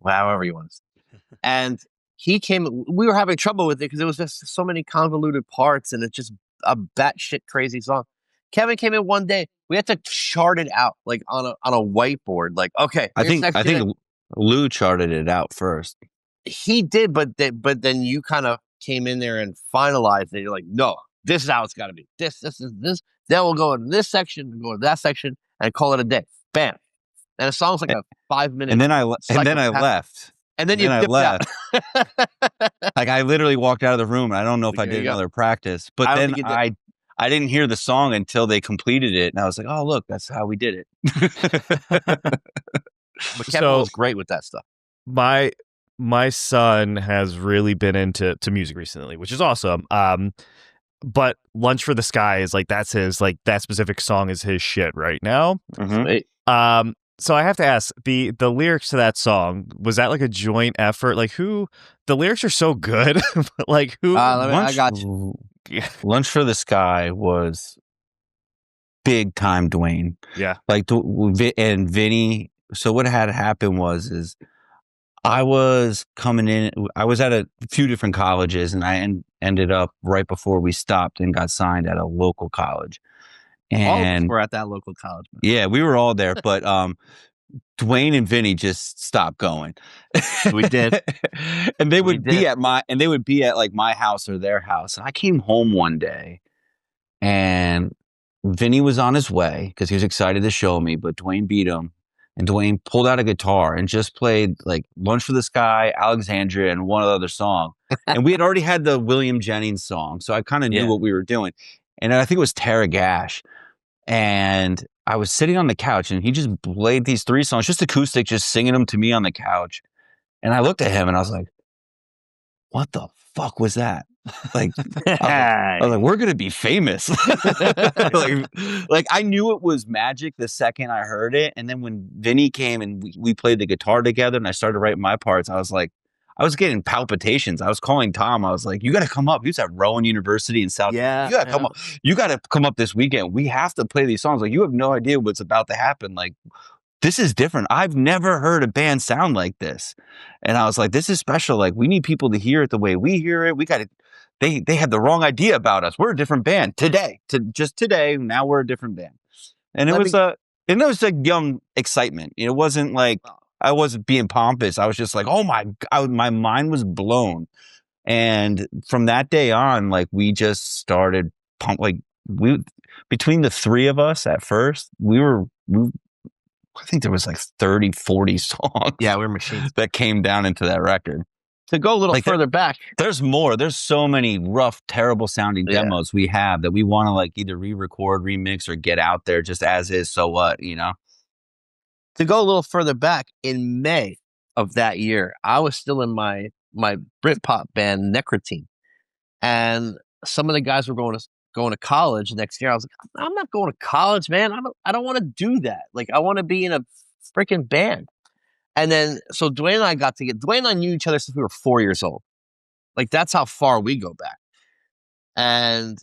however you want to say it. And he came, we were having trouble with it because it was just so many convoluted parts and it's just a batshit crazy song. Kevin came in one day. We had to chart it out like on a whiteboard. Like, okay, I think Lou charted it out first. he did, but then you kind of came in there and finalized it. You're like, no, this is how it's got to be. This is this. Then we'll go in this section, go to that section, and call it a day. Bam. And the song's like a 5-minute. And then I left. And then you dipped out. Like I literally walked out of the room. And I don't know if I did another practice, but then I didn't hear the song until they completed it, and I was like, "Oh, look, that's how we did it." But Kevin was great with that stuff. My son has really been into music recently, which is awesome. But Lunch for the Sky is like that's his that specific song is his shit right now. Mm-hmm. So I have to ask, the lyrics to that song, was that like a joint effort? Like who? The lyrics are so good. Like who? I got you. Lunch for the Sky was big time Dwayne. Yeah. Like and Vinny. So what had happened is I was coming in. I was at a few different colleges, and I ended up right before we stopped and got signed at a local college. And we're at that local college. Man. Yeah, we were all there, but Dwayne and Vinny just stopped going. We did. And they would be at like my house or their house. And I came home one day and Vinny was on his way because he was excited to show me, but Dwayne beat him. And Dwayne pulled out a guitar and just played like Lunch for the Sky, Alexandria, and one other song. And we had already had the William Jennings song, so I kind of knew what we were doing. And I think it was Tara Gash. And I was sitting on the couch and he just played these 3 songs, just acoustic, just singing them to me on the couch. And I looked at him and I was like, what the fuck was that? Like, I was like, we're going to be famous. like I knew it was magic the second I heard it. And then when Vinny came and we played the guitar together and I started writing my parts, I was like, I was getting palpitations. I was calling Tom. I was like, you got to come up. He was at Rowan University in South. Yeah. You got to come up. You got to come up this weekend. We have to play these songs. Like, you have no idea what's about to happen. Like, this is different. I've never heard a band sound like this. And I was like, this is special. Like, we need people to hear it the way we hear it. We got to, they had the wrong idea about us. We're a different band today. Just today. Now we're a different band. And it was a young excitement. It wasn't like, I wasn't being pompous. I was just like, oh my God, my mind was blown. And from that day on, like we just started between the 3 of us at first, I think there was like 30, 40 songs. Yeah, we're machines. That came down into that record. To go a little further back. There's more. There's so many rough, terrible sounding demos we have that we want to like either re-record, remix, or get out there just as is. So what, To go a little further back, in May of that year, I was still in my Britpop band Necrotine, and some of the guys were going to college next year. I was like, I'm not going to college, man. I don't want to do that. Like, I want to be in a freaking band. And then so Dwayne and I Dwayne and I knew each other since we were 4 years old. Like, that's how far we go back. And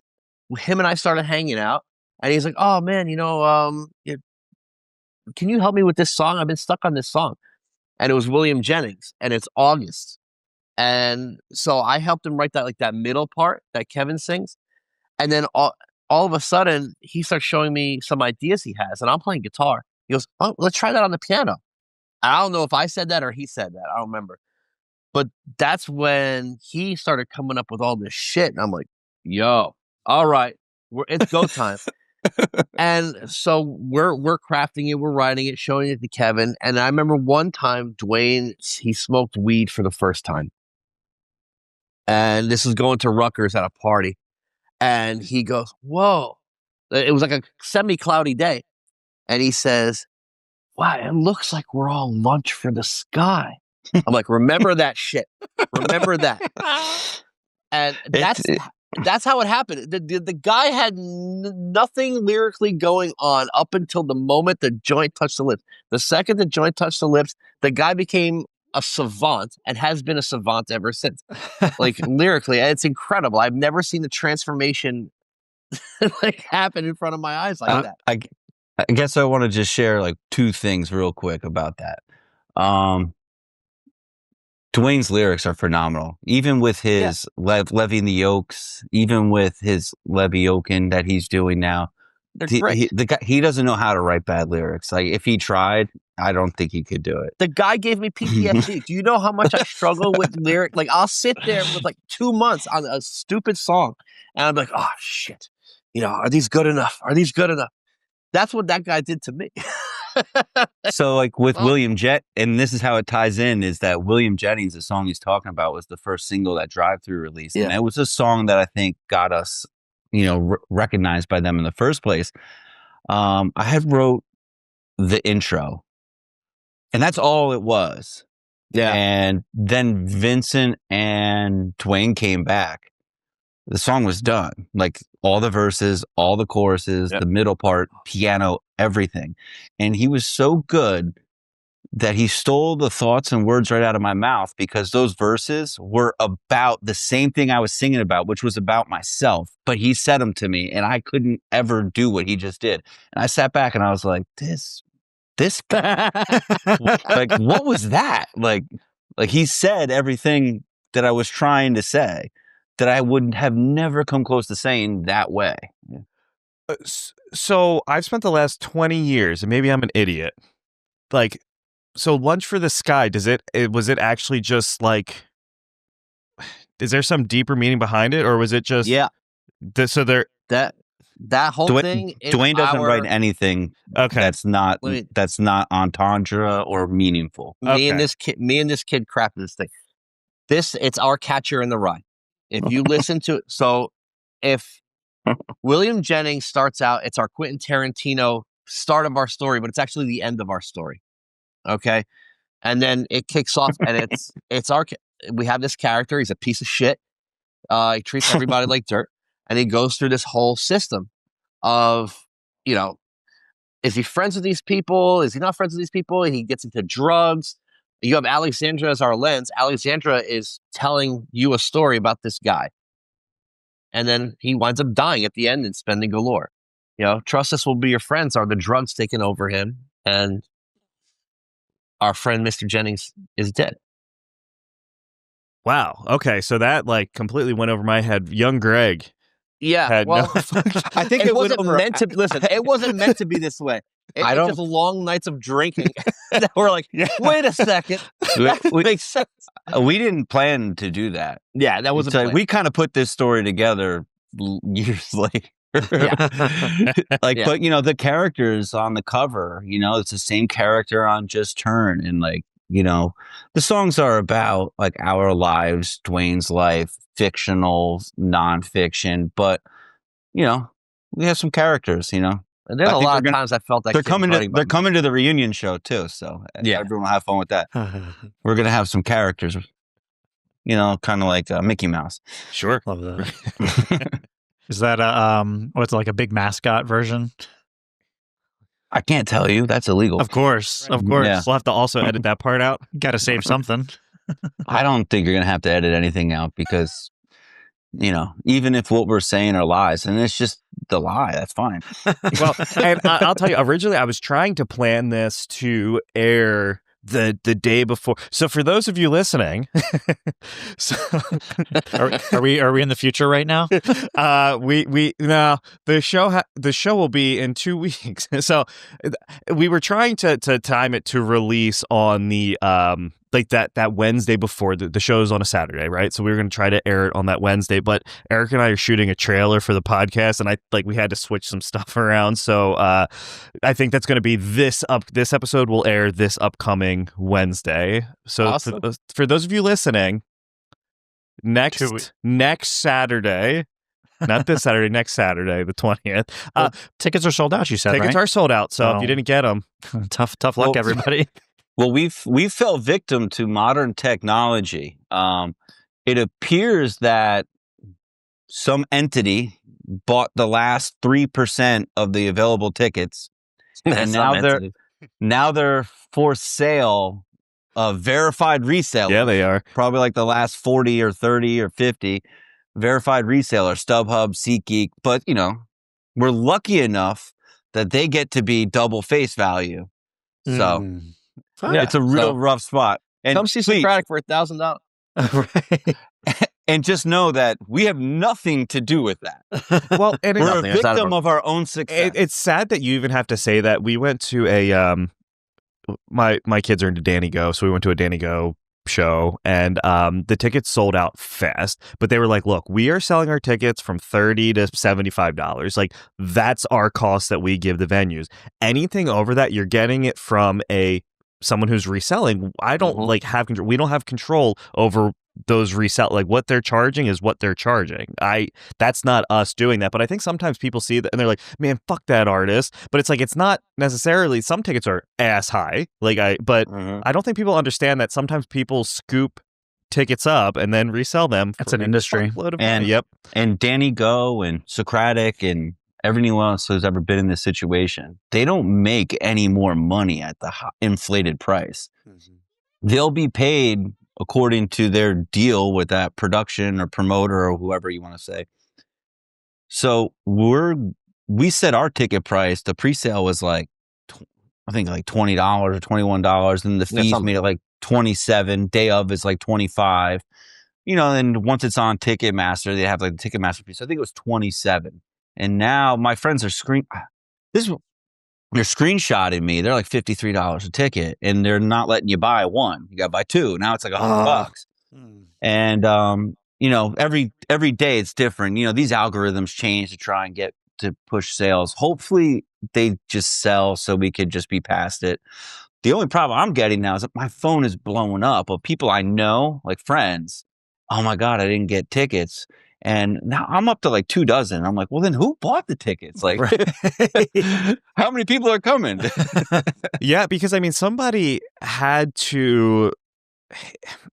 him and I started hanging out, and he's like, oh man, can you help me with this song? I've been stuck on this song. And it was William Jennings, and it's August. And so I helped him write that middle part that Kevin sings. And then all of a sudden, he starts showing me some ideas he has, and I'm playing guitar. He goes, oh, let's try that on the piano. I don't know if I said that or he said that. I don't remember. But that's when he started coming up with all this shit. And I'm like, yo, all right, it's go time. And so we're crafting it, we're writing it, showing it to Kevin. And I remember one time Dwayne, he smoked weed for the first time. And this is going to Rutgers at a party. And he goes, whoa. It was like a semi-cloudy day. And he says, wow, it looks like we're all Lunch for the Sky. I'm like, remember that shit. Remember that. And that's how it happened. The guy had nothing lyrically going on up until the moment the joint touched the lips. The second the joint touched the lips, the guy became a savant and has been a savant ever since. Like, lyrically, it's incredible. I've never seen the transformation like happen in front of my eyes like that. I guess I want to just share like two things real quick about that. Dwayne's lyrics are phenomenal, even with his levying the yokes, even with his levioking that he's doing now. They're great. The guy, he doesn't know how to write bad lyrics. Like if he tried, I don't think he could do it. The guy gave me PTSD. Do you know how much I struggle with lyric? Like I'll sit there with like 2 months on a stupid song, and I'm like, oh shit, are these good enough? Are these good enough? That's what that guy did to me. So like with William and this is how it ties in, is that William Jennings, the song he's talking about, was the first single that Drive Thru released. And it was a song that I think got us, recognized by them in the first place. I had wrote the intro, and that's all it was. Yeah. And then Vincent and Dwayne came back. The song was done. Like all the verses, all the choruses, the middle part, piano, everything. And he was so good that he stole the thoughts and words right out of my mouth, because those verses were about the same thing I was singing about, which was about myself. But he said them to me, and I couldn't ever do what he just did. And I sat back and I was like, this like, what was that? Like he said everything that I was trying to say, that I would have never come close to saying that way. So I've spent the last 20 years, and maybe I'm an idiot. Like, so Lunch for the Sky, was it actually just like, is there some deeper meaning behind it? Or was it just, that whole thing. Dwayne doesn't write anything that's not entendre or meaningful. Me and this kid crafted this thing. It's our Catcher in the Rye. If you listen to it, so if William Jennings starts out, it's our Quentin Tarantino start of our story, but it's actually the end of our story. Okay. And then it kicks off, and we have this character. He's a piece of shit. He treats everybody like dirt, and he goes through this whole system of, is he friends with these people? Is he not friends with these people? And he gets into drugs. You have Alexandra as our lens. Alexandra is telling you a story about this guy. And then he winds up dying at the end and spending galore. Trust us, we'll be your friends. Are the drugs taking over him? And our friend, Mr. Jennings, is dead. Wow. Okay. So that like completely went over my head. Young Greg. Yeah. Well, I think it wasn't meant to. Listen, it wasn't meant to be this way. It's just long nights of drinking. We're like, wait a second. That makes sense. We didn't plan to do that. Yeah, that wasn't planned. We kind of put this story together years later. But the characters on the cover, it's the same character on Just Turn, and the songs are about like our lives, Dwayne's life, fictional, nonfiction, but we have some characters, And there's a lot of times I felt like they're coming to the reunion show too, so everyone will have fun with that. We're gonna have some characters, kind of like Mickey Mouse. Sure, love that. Is that what's like a big mascot version? I can't tell you. That's illegal. Of course. Yeah. We'll have to also edit that part out. Got to save something. I don't think you're gonna have to edit anything out, because even if what we're saying are lies, and it's just the lie, that's fine. Well, and I'll tell you, originally I was trying to plan this to air the day before. So for those of you listening, are we in the future right now? The show will be in 2 weeks. So we were trying to time it to release on the like that Wednesday before. The show's on a Saturday, right? So we were going to try to air it on that Wednesday, but Eric and I are shooting a trailer for the podcast, and we had to switch some stuff around. So I think that's going to be this episode will air this upcoming Wednesday. So awesome. for those of you listening, next Saturday, not this Saturday, next Saturday, the 20th. Tickets are sold out, you said, tickets right? are sold out. So if you didn't get them, tough luck, everybody. Well, we fell victim to modern technology. It appears that some entity bought the last 3% of the available tickets, and now they're for sale. Verified resellers. Yeah, they are. Probably like the last 40 or 30 or 50. verified reseller, StubHub, SeatGeek, but we're lucky enough that they get to be double face value. So it's a real rough spot. And come see Socratic for $1,000. Right. And just know that we have nothing to do with that. Well, and We're a victim of our own success. It's sad that you even have to say that. We went to a my kids are into Danny Go, so we went to a Danny Go show, and the tickets sold out fast. But they were like, "Look, we are selling our tickets from $30 to $75. Like that's our cost that we give the venues. Anything over that, you're getting it from someone who's reselling. I don't like have control. We don't have control over." Those resell, like what they're charging is what they're charging. That's not us doing that. But I think sometimes people see that and they're like, man, fuck that artist. But it's like, it's not necessarily, some tickets are ass high. But I don't think people understand that sometimes people scoop tickets up and then resell them. That's an industry. And Danny Go and Socratic and everyone else who's ever been in this situation, they don't make any more money at the inflated price. They'll be paid according to their deal with that production or promoter or whoever you want to say. So we set our ticket price. The pre-sale was like, I think like $20 or $21, and the fees made it like $27. Day of is like $25. And once it's on Ticketmaster, they have like the Ticketmaster fee. So I think it was $27. And now my friends are they're screenshotting me. They're like $53 a ticket, and they're not letting you buy one. You got to buy two. Now it's like $100. And every day it's different. These algorithms change to try and get to push sales. Hopefully they just sell so we could just be past it. The only problem I'm getting now is that my phone is blowing up of people I know, like friends. Oh my God, I didn't get tickets. And now I'm up to like 24. I'm like, well, then who bought the tickets? Like, how many people are coming? Yeah, because I mean, somebody had to.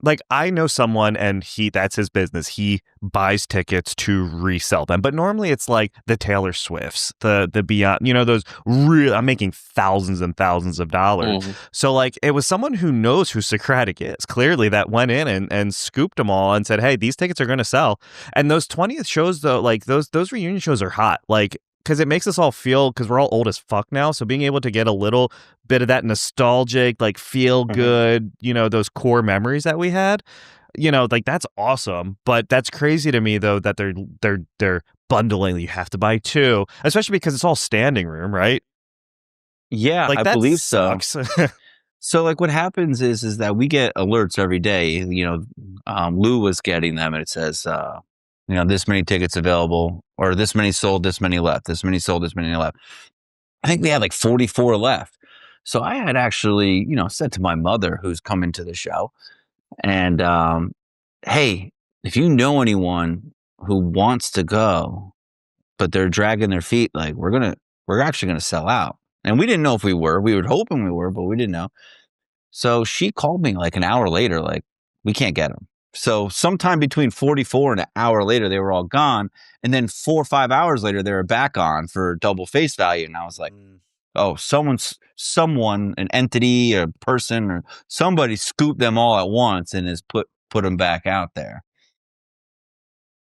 Like, I know someone, and that's his business. He buys tickets to resell them. But normally it's like the Taylor Swifts, the Beyond, those real, I'm making thousands and thousands of dollars. So like, it was someone who knows who Socratic is, clearly, that went in and scooped them all and said, hey, these tickets are going to sell. And those 20th shows, though, like those reunion shows are hot. Like, because it makes us all feel, because we're all old as fuck now, so being able to get a little bit of that nostalgic, like feel good, those core memories that we had, like that's awesome. But that's crazy to me though that they're bundling. You have to buy two, especially because it's all standing room, right? Yeah, like, I believe sucks. So. So like what happens is that we get alerts every day. Lou was getting them, and it says, this many tickets available, or this many sold, this many left, this many sold, this many left. I think we had like 44 left. So I had actually, said to my mother who's coming to the show, and hey, if you know anyone who wants to go, but they're dragging their feet, like we're actually gonna sell out. And we didn't know if we were. We were hoping we were, but we didn't know. So she called me like an hour later, like, we can't get them. So sometime between 44 and an hour later, they were all gone. And then 4 or 5 hours later, they were back on for double face value. And I was like, oh, someone, an entity, a person, or somebody scooped them all at once and has put them back out there.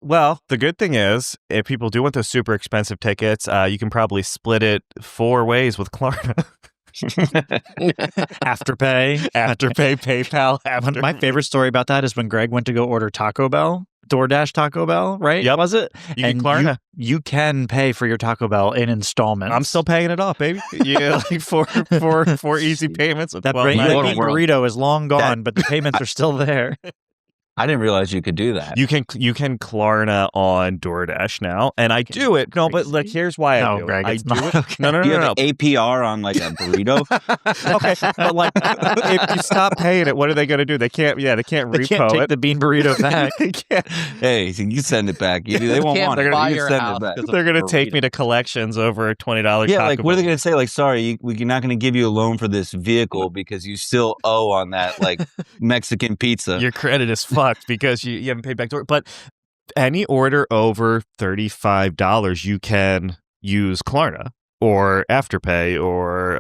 Well, the good thing is, if people do want those super expensive tickets, you can probably split it 4 ways with Klarna. Afterpay, PayPal. My favorite story about that is when Greg went to go order DoorDash Taco Bell, right? Yep. Was it? You can Klarna. You can pay for your Taco Bell in installments. I'm still paying it off, baby. Yeah, like four easy payments. That burrito is long gone, but the payments are still there. I didn't realize you could do that. You can Klarna on DoorDash now, and I do it. No, but like, here's why I do Greg, it. it's not okay. No. You have an APR on like a burrito. Okay, but like, if you stop paying it, what are they going to do? They can't repo they can't take it. the bean burrito back. They can't. Hey, you send it back. They won't want it. Buy You your send house it back. They're going to take me to collections over a $20. Yeah, like what are they going to say? Like, sorry, we're not going to give you a loan for this vehicle because you still owe on that like Mexican pizza. Your credit is fucked because you haven't paid back door. But any order over $35, you can use Klarna or Afterpay or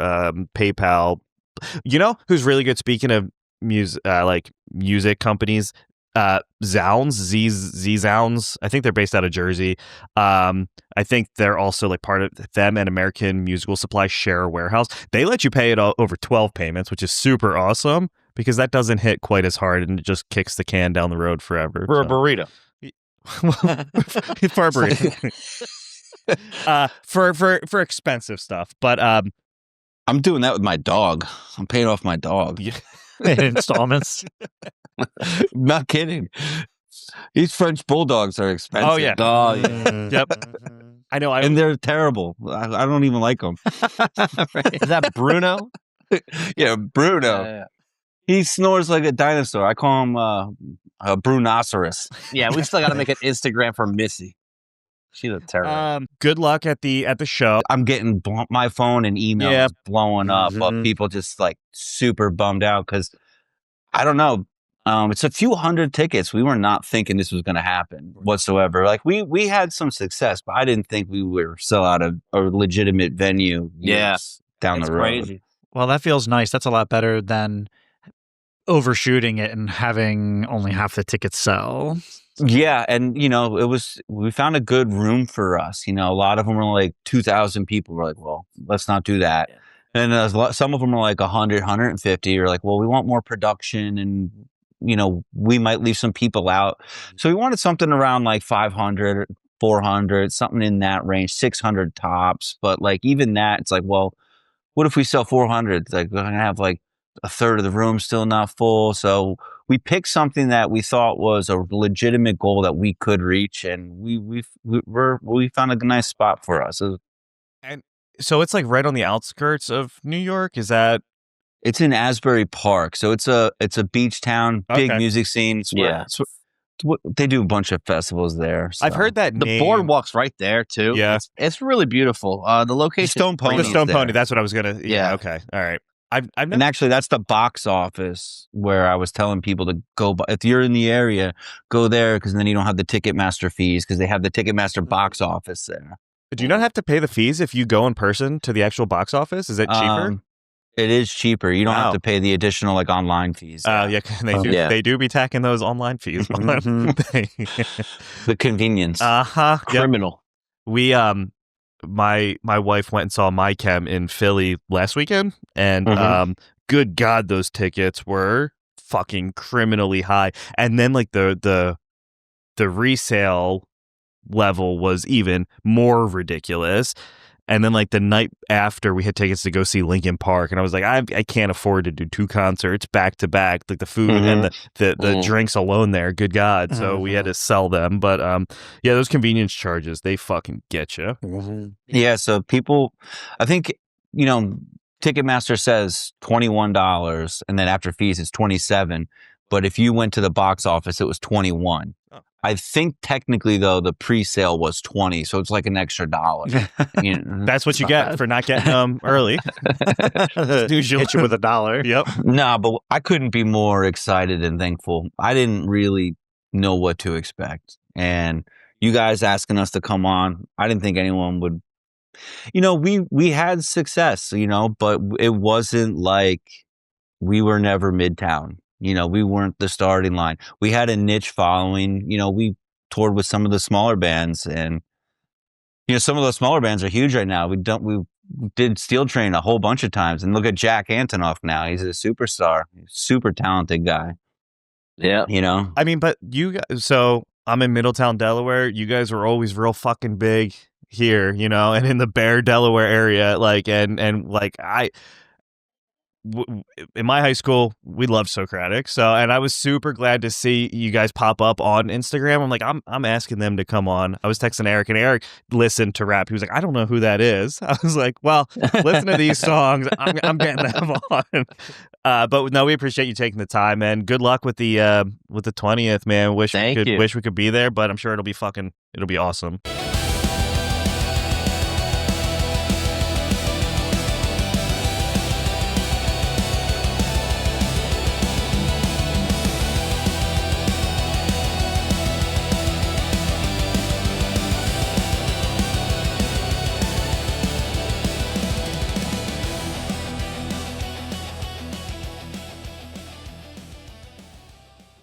PayPal. You know who's really good? Speaking of music companies, Zounds, Z Zounds. I think they're based out of Jersey. I think they're also like part of them and American Musical Supply share a warehouse. They let you pay it all over 12 payments, which is super awesome because that doesn't hit quite as hard and it just kicks the can down the road forever. For a burrito. For a burrito. For expensive stuff. But I'm doing that with my dog. I'm paying off my dog. In installments. Not kidding. These French bulldogs are expensive. Oh, yeah. Oh, yeah. Yep. I know. And they're terrible. I don't even like them. Is that Bruno? Yeah, Bruno. Yeah. He snores like a dinosaur. I call him a Brunoceros. Yeah, we still got to make an Instagram for Missy. She's a terror. Good luck at the show. I'm getting my phone and emails blowing up of people just like super bummed out because I don't know. It's a few hundred tickets. We were not thinking this was going to happen whatsoever. Like we had some success, but I didn't think we were sell out a legitimate venue. Down the road. Crazy. Well, that feels nice. That's a lot better than overshooting it and having only half the tickets sell. Yeah, and we found a good room for us. A lot of them were like 2,000 people. We're like, well, let's not do that. Yeah. And some of them are like 100, 150. You're like, well, we want more production and, we might leave some people out. So we wanted something around like 500, 400, something in that range, 600 tops. But like even that, it's like, well, what if we sell 400? It's like we're going to have like a third of the room still not full. So we picked something that we thought was a legitimate goal that we could reach. And we found a nice spot for us. And so it's like right on the outskirts of New York. Is that? It's in Asbury Park, so it's a beach town, big music scene. They do a bunch of festivals there. So. I've heard that the boardwalk's right there too. Yeah, it's really beautiful. The location, Stone Pony. The Stone Pony. That's what I was gonna. Yeah. Okay. All right. And actually, that's the box office where I was telling people to go. If you're in the area, go there because then you don't have the Ticketmaster fees because they have the Ticketmaster box office there. Do you not have to pay the fees if you go in person to the actual box office? Is it cheaper? It is cheaper. You don't have to pay the additional like online fees. They do be tacking those online fees. The convenience. Criminal. We my wife went and saw My Chem in Philly last weekend, and good God, those tickets were fucking criminally high. And then like the resale level was even more ridiculous. And then like the night after, we had tickets to go see Linkin Park, and I was like, I can't afford to do two concerts back to back. Like the food and the drinks alone there, good God. So we had to sell them. But those convenience charges, they fucking get you. Yeah, so people, I think Ticketmaster says $21, and then after fees it's $27. But if you went to the box office, it was $21. Oh. I think technically though the pre-sale was $20, so it's like an extra $1. That's what you get for not getting them early. Usually hit you with $1. Yep. No, but I couldn't be more excited and thankful. I didn't really know what to expect, and you guys asking us to come on, I didn't think anyone would. We had success, but it wasn't like we were never Midtown. We weren't the starting line. We had a niche following. We toured with some of the smaller bands, and some of those smaller bands are huge right now. We did Steel Train a whole bunch of times, and look at Jack Antonoff now. He's a superstar, super talented guy. Yeah, I mean, but you guys. So I'm in Middletown, Delaware. You guys were always real fucking big here, and in the Bear, Delaware area, like, and like in my high school, we loved Socratic. So, and I was super glad to see you guys pop up on Instagram. I'm like, I'm asking them to come on. I was texting Eric, and Eric listened to rap. He was like, I don't know who that is. I was like, well, listen to these songs. I'm getting them on. But no, we appreciate you taking the time, and good luck with the 20th, man. Wish we could be there, but I'm sure it'll be awesome.